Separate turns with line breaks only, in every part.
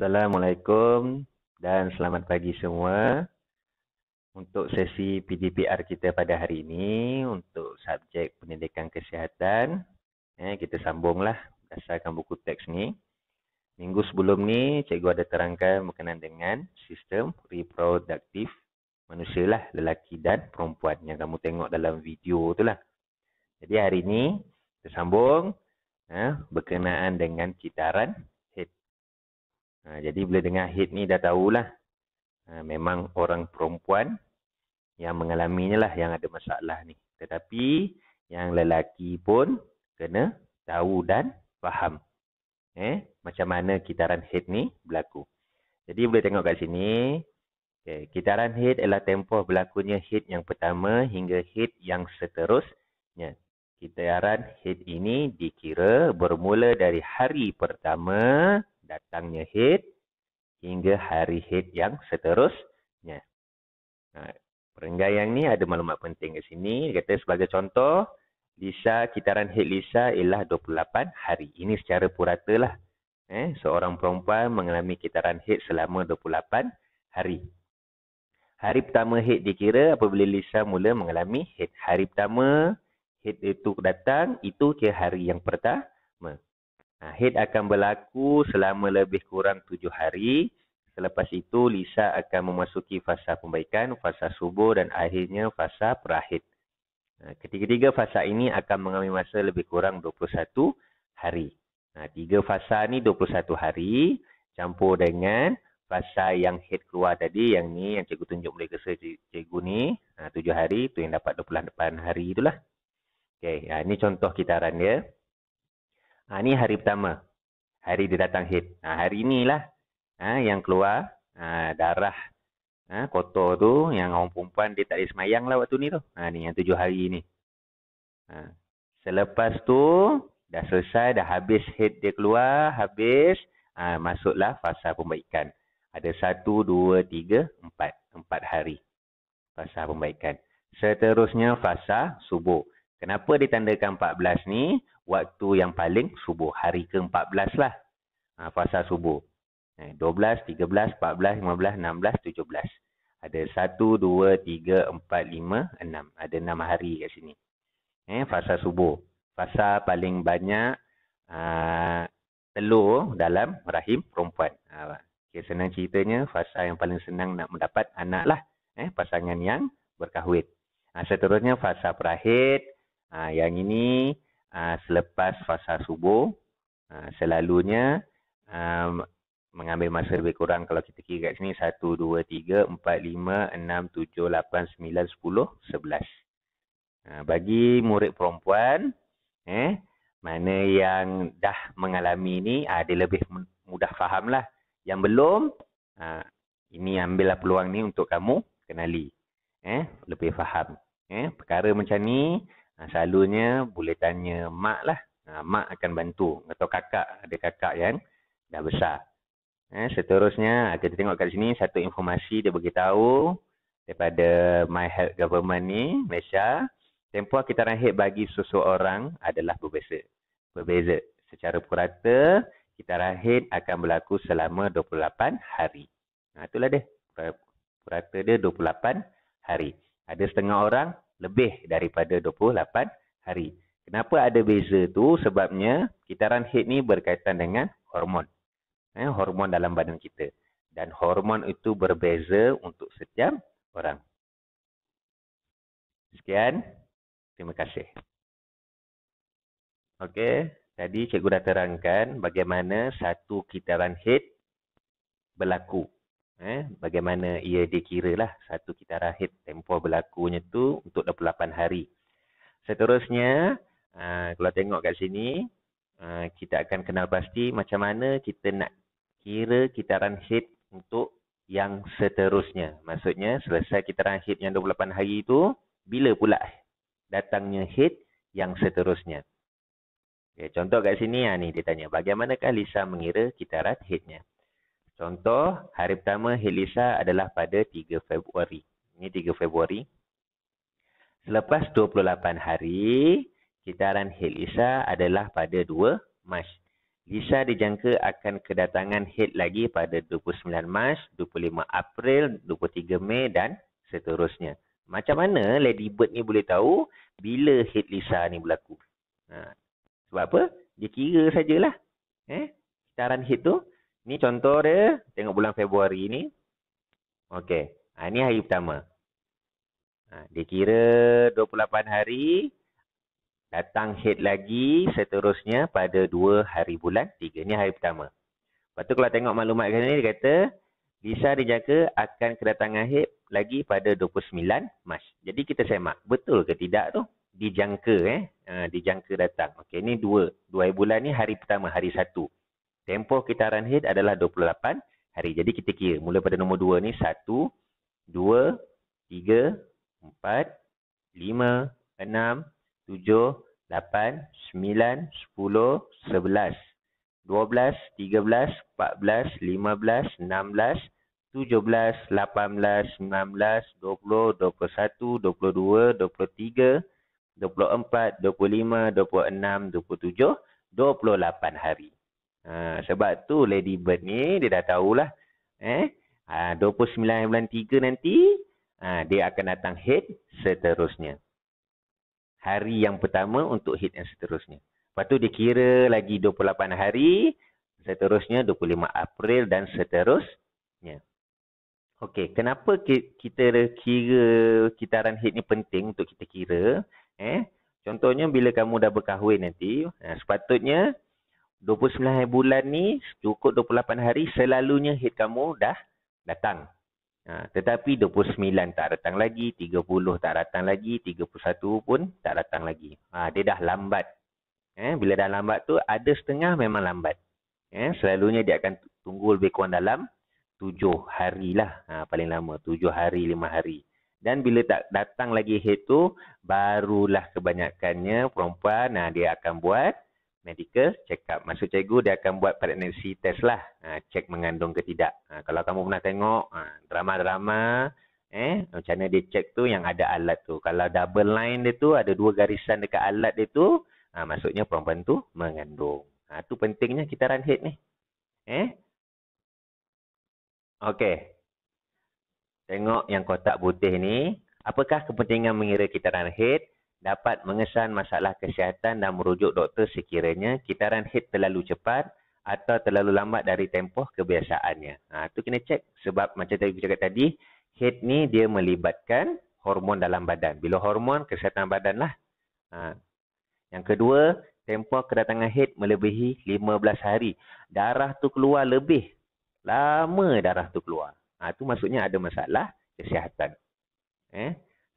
Assalamualaikum dan selamat pagi semua. Untuk sesi PDPR kita pada hari ini, untuk subjek pendidikan kesihatan, kita sambunglah berdasarkan buku teks ni. Minggu sebelum ni, cikgu ada terangkan berkenaan dengan sistem reproduktif manusia lah, lelaki dan perempuan yang kamu tengok dalam video tu lah. Jadi hari ini, kita sambung berkenaan dengan kitaran head. Jadi bila dengar head ni dah tahulah, memang orang perempuan yang mengalaminya lah yang ada masalah ni. Tetapi yang lelaki pun kena tahu dan faham macam mana kitaran head ni berlaku. Jadi boleh tengok kat sini, kitaran head adalah tempoh berlakunya head yang pertama hingga head yang seterusnya. Kitaran head ini dikira bermula dari hari pertama datangnya head hingga hari head yang seterusnya. Perenggan ni ada maklumat penting kat sini. Dia kata sebagai contoh, kitaran head Lisa ialah 28 hari. Ini secara purata lah. Seorang perempuan mengalami kitaran head selama 28 hari. Hari pertama head dikira apabila Lisa mula mengalami head. Hari pertama head itu datang, itu kira hari yang pertama. Head akan berlaku selama lebih kurang 7 hari. Selepas itu, Lisa akan memasuki fasa pembaikan, fasa subur dan akhirnya fasa perahid. Ketiga-tiga fasa ini akan mengambil masa lebih kurang 21 hari. 3 fasa ni 21 hari campur dengan fasa yang head keluar tadi, yang ni yang cikgu tunjuk boleh kesal cikgu ni, 7 hari, tu yang dapat 28 hari itulah. Okey, ini contoh kitaran dia. Ni hari pertama. Hari dia datang head. Hari inilah yang keluar darah kotor tu, yang orang perempuan dia tak boleh semayang lah waktu ni tu. Ni yang 7 hari ni. Selepas tu dah selesai, dah habis head dia keluar, habis masuklah fasa pembaikan. Ada 1, 2, 3, 4 hari fasa pembaikan. Seterusnya fasa subuh. Kenapa ditandakan 14 ni? Waktu yang paling subuh, hari ke-14 lah. Fasa subuh. 12, 13, 14, 15, 16, 17. Ada 1, 2, 3, 4, 5, 6. Ada 6 hari kat sini. Fasa subuh. Fasa paling banyak telur dalam rahim perempuan. Senang ceritanya, fasa yang paling senang nak mendapat anak lah. Pasangan yang berkahwin. Seterusnya fasa perahid. Yang ini selepas fasa subuh. Selalunya mengambil masa lebih kurang, kalau kita kira kat sini, 1, 2, 3, 4, 5, 6, 7, 8, 9, 10, 11. Bagi murid perempuan, mana yang dah mengalami ni, dia lebih mudah faham lah. Yang belum, ini ambillah peluang ni untuk kamu kenali. Lebih faham. Perkara macam ni, selalunya boleh tanya mak lah. Mak akan bantu. Atau kakak, ada kakak yang dah besar. Seterusnya, kita tengok kat sini, satu informasi dia beritahu daripada My Health Government ni, Malaysia. Tempoh kitaran head bagi seseorang adalah berbeza. Secara purata, kitaran head akan berlaku selama 28 hari. Itulah dia. Purata dia 28 hari. Ada setengah orang lebih daripada 28 hari. Kenapa ada beza tu? Sebabnya kitaran head ni berkaitan dengan hormon. Hormon dalam badan kita. Dan hormon itu berbeza untuk setiap orang. Sekian. Terima kasih. Okey. Tadi cikgu dah terangkan bagaimana satu kitaran head berlaku. Bagaimana ia dikiralah satu kitaran head. Tempoh berlakunya tu untuk 28 hari. Seterusnya, kalau tengok kat sini, kita akan kenal pasti macam mana kita nak kira kitaran head untuk yang seterusnya. Maksudnya, selesai kitaran head yang 28 hari itu, bila pula datangnya head yang seterusnya. Contoh kat sini, ni dia tanya, bagaimanakah Lisa mengira kitaran headnya? Contoh, hari pertama head Lisa adalah pada 3 Februari. Ini 3 Februari. Selepas 28 hari, kitaran head Lisa adalah pada 2 Mac. Lisa dijangka akan kedatangan head lagi pada 29 Mac, 25 April, 23 Mei dan seterusnya. Macam mana Lady Bird ni boleh tahu bila head Lisa ni berlaku? Sebab apa? Dia kira sajalah. Kitaran head tu. Ni contoh dia, tengok bulan Februari ni. Okey, ni hari pertama. Dia kira 28 hari, datang head lagi seterusnya pada 2 hari bulan 3. Ni hari pertama. Lepas tu kalau tengok maklumat kat sini, dia kata Lisa dijangka akan kedatangan head lagi pada 29 Mac. Jadi kita semak, betul ke tidak tu? Dijangka dijangka datang. Okey, ni 2 hari bulan ni hari pertama, hari 1. Tempoh kitaran head adalah 28 hari. Jadi kita kira mula pada nombor 2 ni 1, 2, 3, 4, 5, 6, 7, 8, 9, 10, 11, 12, 13, 14, 15, 16, 17, 18, 19, 20, 21, 22, 23, 24, 25, 26, 27, 28 hari. Sebab tu Lady Bird ni dia dah tahulah 29 bulan 3 nanti dia akan datang head seterusnya. Hari yang pertama untuk head yang seterusnya. Lepas tu dia kira lagi 28 hari, seterusnya 25 April dan seterusnya. Okey, kenapa kita kira kitaran head ni penting untuk kita kira? Contohnya bila kamu dah berkahwin nanti, sepatutnya 29 bulan ni cukup 28 hari selalunya head kamu dah datang. Tetapi 29 tak datang lagi, 30 tak datang lagi, 31 pun tak datang lagi. Dia dah lambat. Bila dah lambat tu ada setengah memang lambat. Selalunya dia akan tunggu lebih kurang dalam 7 hari lah. Paling lama 7 hari, 5 hari. Dan bila tak datang lagi head tu, barulah kebanyakannya perempuan dia akan buat medical check up. Maksud cikgu dia akan buat pregnancy test lah. Cek mengandung ke tidak. Kalau kamu pernah tengok drama-drama, macam mana dia cek tu yang ada alat tu. Kalau double line dia tu, ada 2 garisan dekat alat dia tu, maksudnya perempuan tu mengandung. Tu pentingnya kitaran head ni. Okey. Tengok yang kotak putih ni. Apakah kepentingan mengira kitaran head? Dapat mengesan masalah kesihatan dan merujuk doktor sekiranya kitaran head terlalu cepat atau terlalu lambat dari tempoh kebiasaannya. Tu kena cek sebab macam tadi aku cakap tadi, head ni dia melibatkan hormon dalam badan. Bila hormon, kesihatan badan lah. Yang kedua, tempoh kedatangan head melebihi 15 hari. Darah tu keluar lebih lama darah tu keluar. Tu maksudnya ada masalah kesihatan.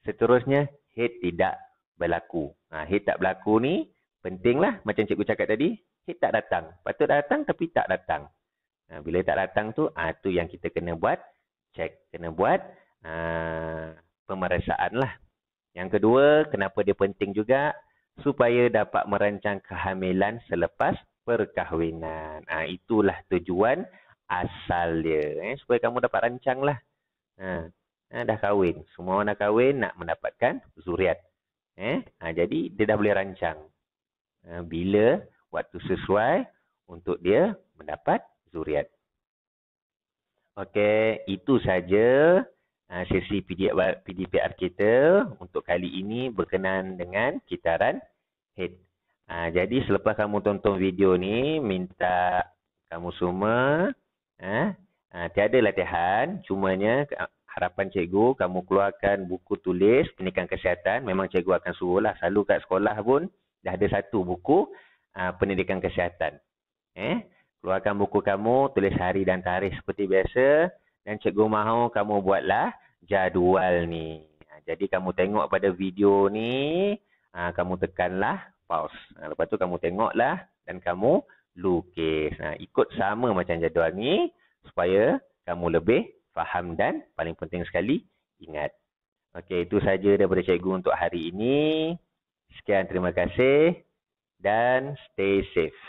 Seterusnya, head tidak berlaku. Head tak berlaku ni pentinglah macam cikgu cakap tadi, head tak datang. Patut datang tapi tak datang. Bila tak datang tu, tu yang kita kena buat cek, kena buat pemeriksaan lah. Yang kedua, kenapa dia penting juga? Supaya dapat merancang kehamilan selepas perkahwinan. Itulah tujuan asal dia. Supaya kamu dapat rancang lah. Dah kahwin. Semua orang dah kahwin nak mendapatkan zuriat. Jadi dia dah boleh rancang bila waktu sesuai untuk dia mendapat zuriat. Okey, itu saja sesi PDPR kita untuk kali ini berkenaan dengan kitaran head. Jadi selepas kamu tonton video ni, minta kamu semua tiada latihan, cumanya harapan cikgu, kamu keluarkan buku tulis pendidikan kesihatan. Memang cikgu akan suruh lah. Selalu kat sekolah pun dah ada satu buku pendidikan kesihatan. Keluarkan buku kamu, tulis hari dan tarikh seperti biasa. Dan cikgu mahu kamu buatlah jadual ni. Jadi kamu tengok pada video ni, kamu tekanlah pause. Lepas tu kamu tengoklah dan kamu lukis. Ikut sama macam jadual ni supaya kamu lebih faham dan paling penting sekali, ingat. Okey, itu saja daripada cikgu untuk hari ini. Sekian, terima kasih dan stay safe.